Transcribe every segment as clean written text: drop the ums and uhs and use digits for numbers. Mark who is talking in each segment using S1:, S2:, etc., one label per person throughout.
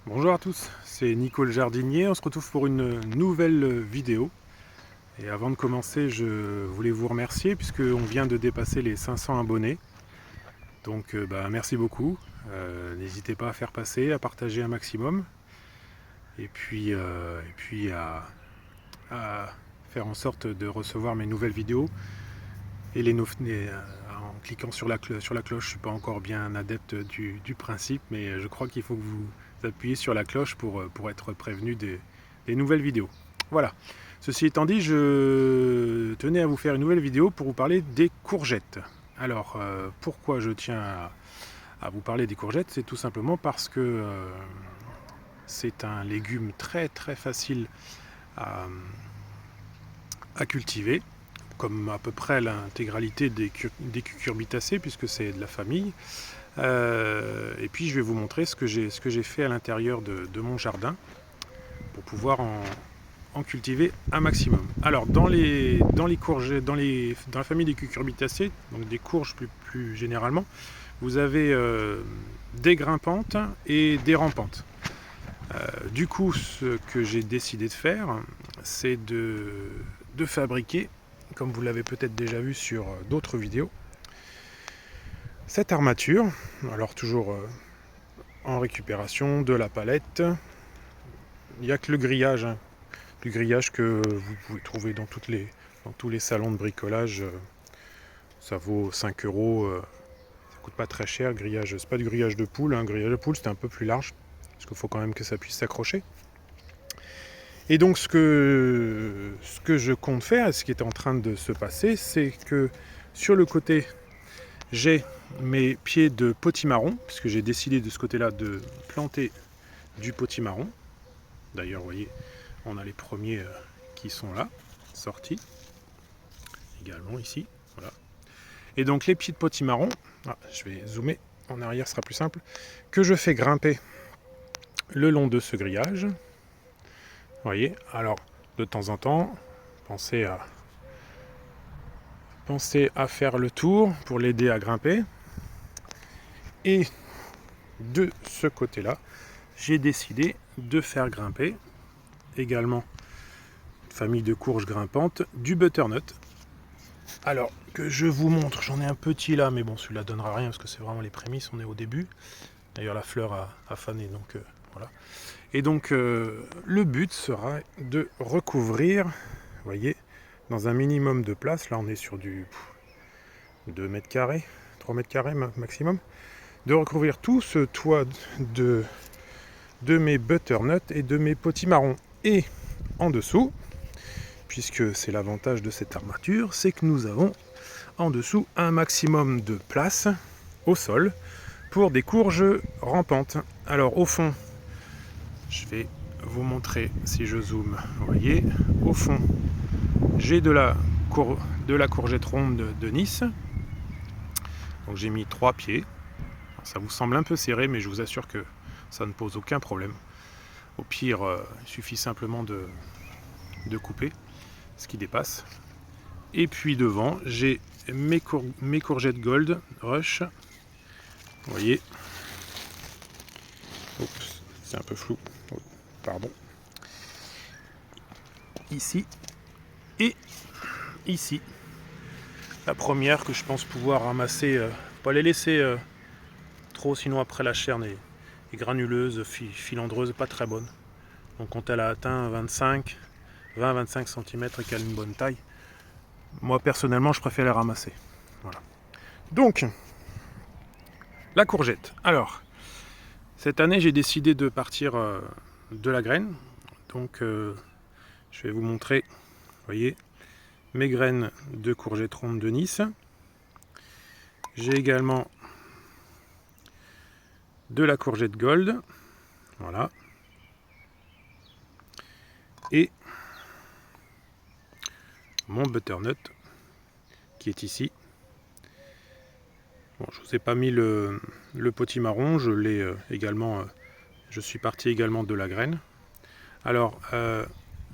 S1: Bonjour à tous, c'est Nico le jardinier, on se retrouve pour une nouvelle vidéo. Et avant de commencer, je voulais vous remercier puisqu'on vient de dépasser les 500 abonnés. Donc merci beaucoup, n'hésitez pas à faire passer, à partager un maximum. Et puis à faire en sorte de recevoir mes nouvelles vidéos. Et en cliquant sur la cloche, je ne suis pas encore bien adepte du principe, mais je crois qu'il faut que vous appuyez sur la cloche pour être prévenu des nouvelles vidéos. Voilà. Ceci étant dit, je tenais à vous faire une nouvelle vidéo pour vous parler des courgettes. Alors, pourquoi je tiens à vous parler des courgettes? C'est tout simplement parce que c'est un légume très très facile à, à cultiver, comme à peu près l'intégralité des cucurbitacées, puisque c'est de la famille. Et puis je vais vous montrer ce que j'ai fait à l'intérieur de mon jardin pour pouvoir en cultiver un maximum. Alors dans les courges, dans la famille des cucurbitacées, donc des courges plus généralement, vous avez des grimpantes et des rampantes. Du coup, ce que j'ai décidé de faire, c'est de fabriquer, comme vous l'avez peut-être déjà vu sur d'autres vidéos, cette armature. Alors toujours en récupération de la palette. Il n'y a que le grillage, hein, du grillage que vous pouvez trouver dans tous les salons de bricolage. Ça vaut 5 euros. Ça coûte pas très cher. Grillage, c'est pas du grillage de poule. Un grillage de poule, c'est un peu plus large parce qu'il faut quand même que ça puisse s'accrocher. Et donc ce que je compte faire, ce qui est en train de se passer, c'est que sur le côté, j'ai mes pieds de potimarron, puisque j'ai décidé de ce côté-là de planter du potimarron. D'ailleurs, vous voyez, on a les premiers qui sont là, sortis, également ici. Voilà. Et donc les pieds de potimarron, je vais zoomer en arrière, ce sera plus simple, que je fais grimper le long de ce grillage. Vous voyez, alors de temps en temps, pensez à faire le tour pour l'aider à grimper. Et de ce côté-là, j'ai décidé de faire grimper également une famille de courges grimpantes, du butternut. Alors que je vous montre, j'en ai un petit là, mais bon, celui-là donnera rien parce que c'est vraiment les prémices, on est au début. D'ailleurs, la fleur a fané, donc voilà. Et donc, le but sera de recouvrir, vous voyez, dans un minimum de place. Là, on est sur du 2 mètres carrés, 3 mètres carrés maximum. De recouvrir tout ce toit de mes butternuts et de mes potimarrons. Et en dessous, puisque c'est l'avantage de cette armature, c'est que nous avons en dessous un maximum de place au sol pour des courges rampantes. Alors au fond, je vais vous montrer si je zoome. Vous voyez, au fond, j'ai de la courgette ronde de Nice. Donc j'ai mis 3 pieds. Alors, ça vous semble un peu serré, mais je vous assure que ça ne pose aucun problème. Au pire, il suffit simplement de couper ce qui dépasse. Et puis devant, j'ai mes courgettes Gold Rush. Vous voyez. Oups, c'est un peu flou. Oh, pardon. Ici et ici. La première que je pense pouvoir ramasser, pas les laisser trop, sinon après la chair est granuleuse, filandreuse, pas très bonne. Donc quand elle a atteint 20-25 cm et qu'elle a une bonne taille, moi personnellement je préfère la ramasser. Voilà. Donc, la courgette. Alors, cette année j'ai décidé de partir de la graine. Donc je vais vous montrer, vous voyez, mes graines de courgettes rondes de Nice. J'ai également de la courgette Gold. Voilà. Et mon butternut qui est ici. Bon, je vous ai pas mis le potimarron, je l'ai également. Je suis parti également de la graine. Alors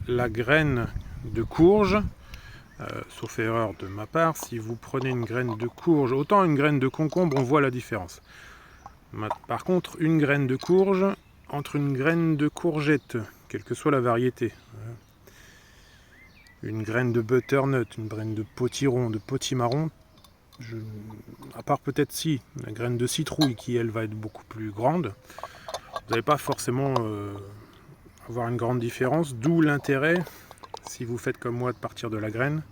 S1: la graine de courge, sauf erreur de ma part, si vous prenez une graine de courge, autant une graine de concombre, on voit la différence. Par contre, une graine de courge, entre une graine de courgette, quelle que soit la variété, une graine de butternut, une graine de potiron, de potimarron, à part peut-être si, la graine de citrouille qui elle va être beaucoup plus grande, vous n'allez pas forcément avoir une grande différence, d'où l'intérêt, si vous faites comme moi de partir de la graine,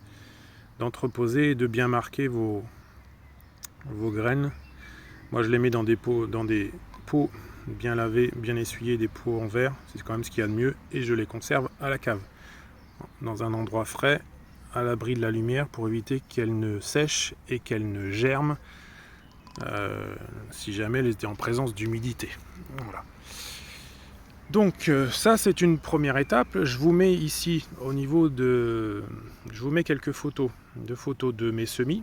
S1: d'entreposer et de bien marquer vos graines. Moi je les mets dans des pots bien lavés, bien essuyés, des pots en verre, c'est quand même ce qu'il y a de mieux, et je les conserve à la cave, dans un endroit frais, à l'abri de la lumière, pour éviter qu'elles ne sèchent et qu'elles ne germent si jamais elles étaient en présence d'humidité. Voilà. Donc ça c'est une première étape. Je vous mets ici au niveau de... Je vous mets quelques photos de mes semis.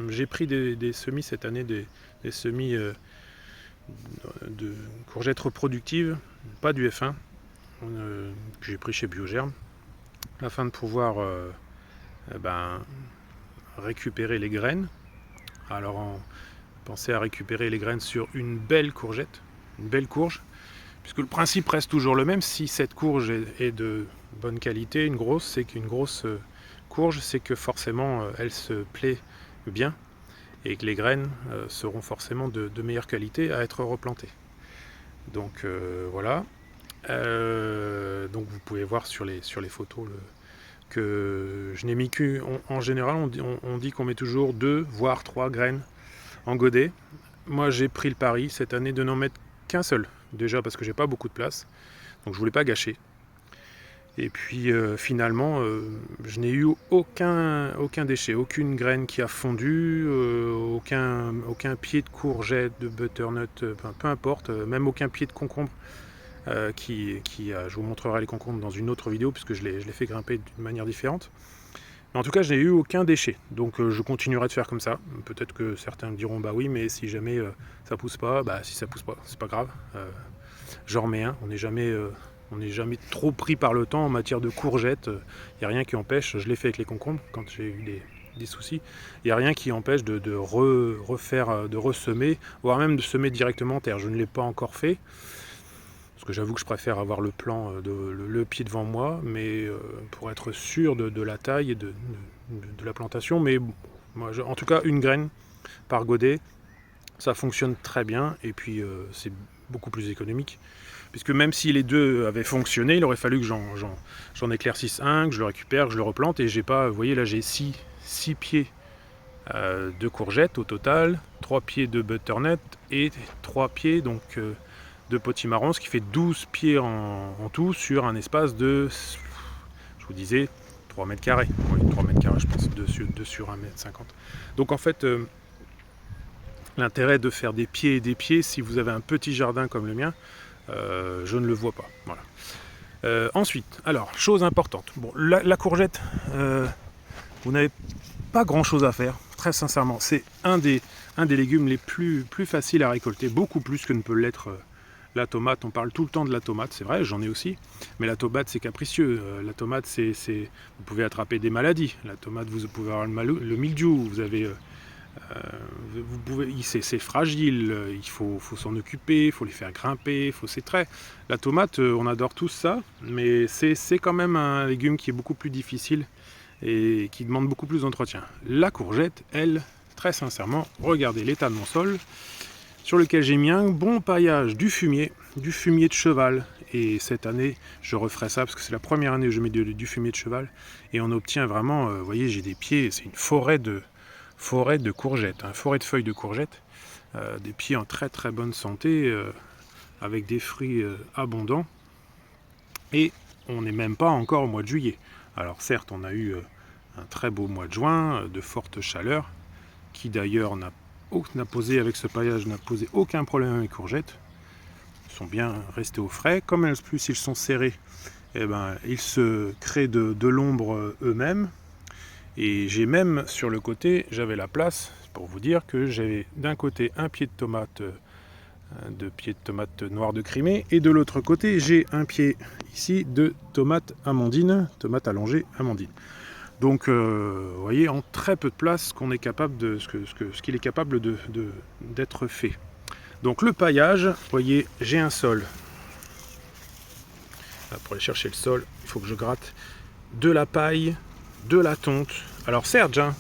S1: J'ai pris des semis cette année, des semis de courgettes reproductives, pas du F1, que j'ai pris chez Biogerm, afin de pouvoir récupérer les graines. Alors pensez à récupérer les graines sur une belle courgette, une belle courge, puisque le principe reste toujours le même. Si cette courge est de bonne qualité, une grosse, c'est qu'une grosse courge, c'est que forcément elle se plaît bien et que les graines seront forcément de meilleure qualité à être replantées. Donc voilà. Donc vous pouvez voir sur les photos que je n'ai mis qu'en général on dit qu'on met toujours 2 voire 3 graines en godet. Moi j'ai pris le pari cette année de n'en mettre qu'un seul, déjà parce que j'ai pas beaucoup de place, donc je voulais pas gâcher. Et puis finalement je n'ai eu aucun déchet, aucune graine qui a fondu, aucun pied de courgette, de butternut, peu importe, même aucun pied de concombre je vous montrerai les concombres dans une autre vidéo puisque je l'ai fait grimper d'une manière différente. Mais en tout cas je n'ai eu aucun déchet, donc je continuerai de faire comme ça. Peut-être que certains me diront bah oui mais si jamais ça pousse pas, bah si ça pousse pas c'est pas grave, j'en remets un. On n'est jamais trop pris par le temps en matière de courgettes, il n'y a rien qui empêche, je l'ai fait avec les concombres quand j'ai eu des soucis, il n'y a rien qui empêche de ressemer, voire même de semer directement en terre. Je ne l'ai pas encore fait, parce que j'avoue que je préfère avoir le plan, le pied devant moi, mais pour être sûr de la taille et de la plantation. Mais bon, moi, en tout cas, une graine par godet, ça fonctionne très bien, et puis c'est beaucoup plus économique. Puisque même si les deux avaient fonctionné, il aurait fallu que j'en éclaircisse un, que je le récupère, que je le replante, et j'ai pas, vous voyez là j'ai 6 pieds de courgettes au total, 3 pieds de butternut et 3 pieds donc de potimarron, ce qui fait 12 pieds en tout sur un espace de, je vous disais, 3 mètres carrés. Oui, 3 mètres carrés, je pense, 2 sur 1 mètre 50. Donc en fait, l'intérêt de faire des pieds et des pieds, si vous avez un petit jardin comme le mien, je ne le vois pas. Voilà. Ensuite, alors, chose importante. Bon, la courgette, vous n'avez pas grand chose à faire, très sincèrement. C'est un des légumes les plus faciles à récolter, beaucoup plus que ne peut l'être la tomate. On parle tout le temps de la tomate, c'est vrai, j'en ai aussi, mais la tomate c'est capricieux. La tomate, vous pouvez attraper des maladies. La tomate, vous pouvez avoir le mildiou, vous avez... c'est fragile, il faut s'en occuper, il faut les faire grimper, c'est très... La tomate, on adore tous ça, mais c'est quand même un légume qui est beaucoup plus difficile et qui demande beaucoup plus d'entretien. La courgette, elle, très sincèrement, regardez l'état de mon sol, sur lequel j'ai mis un bon paillage, du fumier de cheval, et cette année je referai ça parce que c'est la première année où je mets du fumier de cheval, et on obtient vraiment, vous voyez, j'ai des pieds, c'est une forêt de courgettes, forêt de feuilles de courgettes, des pieds en très très bonne santé, avec des fruits abondants, et on n'est même pas encore au mois de juillet. Alors certes, on a eu un très beau mois de juin, de fortes chaleurs, qui d'ailleurs n'a posé aucun problème avec les courgettes. Ils sont bien restés au frais. Comme en plus ils sont serrés, eh ben, ils se créent de l'ombre eux-mêmes. Et j'ai même sur le côté, j'avais la place pour vous dire que j'avais d'un côté un pied de tomate noire de Crimée, et de l'autre côté j'ai un pied ici de tomate amandine, tomate allongée amandine. Donc vous voyez, en très peu de place ce qu'il est capable d'être fait. Donc le paillage, vous voyez, j'ai un sol Là, pour aller chercher le sol, il faut que je gratte de la paille, de la tonte. Alors certes, hein,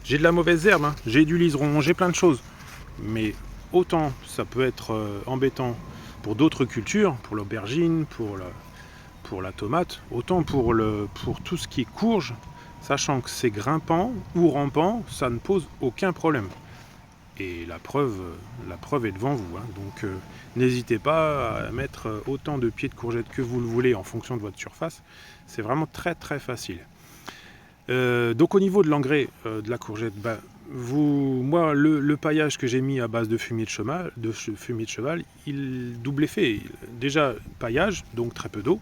S1: j'ai de la mauvaise herbe, hein, j'ai du liseron, j'ai plein de choses. Mais autant ça peut être embêtant pour d'autres cultures, pour l'aubergine, pour la tomate, autant pour tout ce qui est courge, sachant que c'est grimpant ou rampant, ça ne pose aucun problème. Et la preuve est devant vous. Hein. Donc n'hésitez pas à mettre autant de pieds de courgettes que vous le voulez en fonction de votre surface. C'est vraiment très très facile. Donc au niveau de l'engrais de la courgette, moi le paillage que j'ai mis à base de fumier de cheval, il double effet. Déjà paillage, donc très peu d'eau.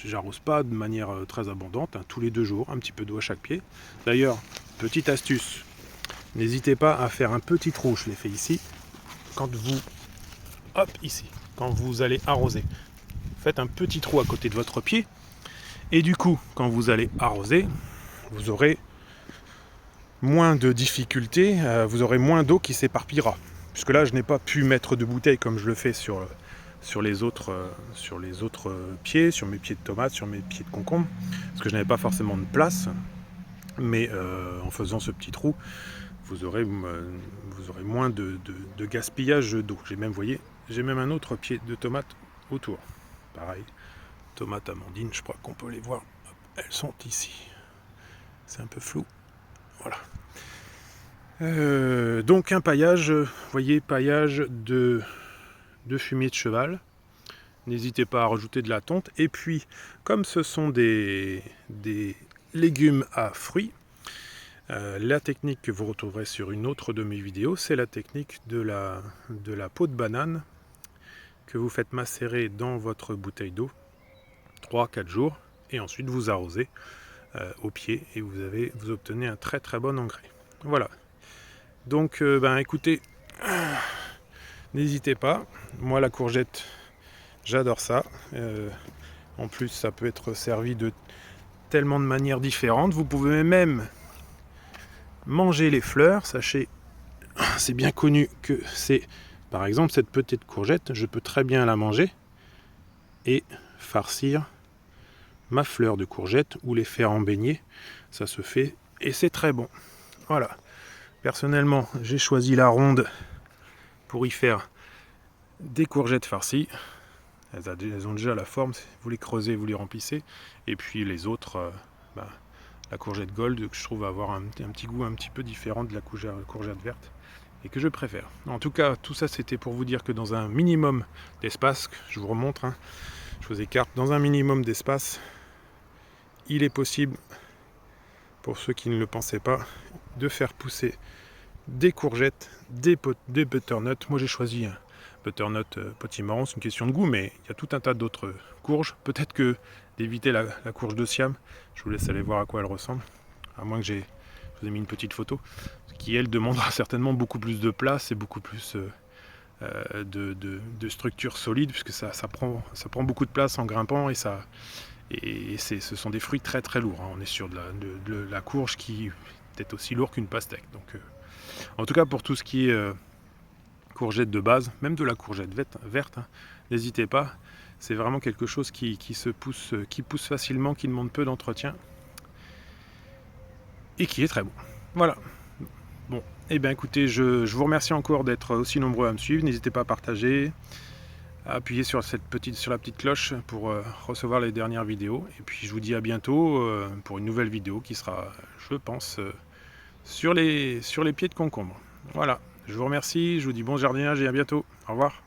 S1: J'arrose pas de manière très abondante, hein, tous les 2 jours, un petit peu d'eau à chaque pied. D'ailleurs, petite astuce, n'hésitez pas à faire un petit trou, je l'ai fait ici, quand vous allez arroser. Faites un petit trou à côté de votre pied, et du coup, quand vous allez arroser, vous aurez moins de difficultés, vous aurez moins d'eau qui s'éparpillera. Puisque là, je n'ai pas pu mettre de bouteille comme je le fais sur les autres pieds, sur mes pieds de tomates, sur mes pieds de concombre, parce que je n'avais pas forcément de place. Mais en faisant ce petit trou, vous aurez moins de gaspillage d'eau. J'ai même un autre pied de tomate autour. Pareil, tomates amandines, je crois qu'on peut les voir. Hop, elles sont ici. C'est un peu flou. Voilà. Donc un paillage, vous voyez, paillage de fumier de cheval. N'hésitez pas à rajouter de la tonte. Et puis, comme ce sont des légumes à fruits, la technique que vous retrouverez sur une autre de mes vidéos, c'est la technique de la peau de banane que vous faites macérer dans votre bouteille d'eau 3-4 jours et ensuite vous arrosez au pied et vous obtenez un très très bon engrais. Voilà. Donc écoutez, n'hésitez pas. Moi la courgette, j'adore ça. En plus ça peut être servi de tellement de manières différentes. Vous pouvez même manger les fleurs. Sachez, c'est bien connu que c'est, par exemple, cette petite courgette, je peux très bien la manger et farcir ma fleur de courgette ou les faire en beignet. Ça se fait et c'est très bon. Voilà. Personnellement, j'ai choisi la ronde pour y faire des courgettes farcies. Elles ont déjà la forme, vous les creusez, vous les remplissez. Et puis les autres, la courgette gold, que je trouve avoir un petit goût un petit peu différent de la courgette verte et que je préfère. En tout cas, tout ça c'était pour vous dire que dans un minimum d'espace, je vous remontre, hein, je vous écarte, dans un minimum d'espace, il est possible, pour ceux qui ne le pensaient pas, de faire pousser des courgettes, des butternuts. Moi j'ai choisi un butternut potimarron, c'est une question de goût, mais il y a tout un tas d'autres courges. Peut-être que d'éviter la courge de Siam, je vous laisse aller voir à quoi elle ressemble, à moins que je vous ai mis une petite photo, qui elle demandera certainement beaucoup plus de place et beaucoup plus de structure solide, puisque ça prend beaucoup de place en grimpant et ce sont des fruits très très lourds. Hein. On est sur de la courge qui est peut-être aussi lourd qu'une pastèque. Donc, en tout cas, pour tout ce qui est courgette de base, même de la courgette verte, hein, n'hésitez pas. C'est vraiment quelque chose qui pousse facilement, qui demande peu d'entretien et qui est très bon. Voilà. Bon, et bien écoutez, je vous remercie encore d'être aussi nombreux à me suivre. N'hésitez pas à partager, à appuyer sur la petite cloche pour recevoir les dernières vidéos. Et puis je vous dis à bientôt pour une nouvelle vidéo qui sera, je pense, sur les pieds de concombre. Voilà, je vous remercie, je vous dis bon jardinage et à bientôt. Au revoir.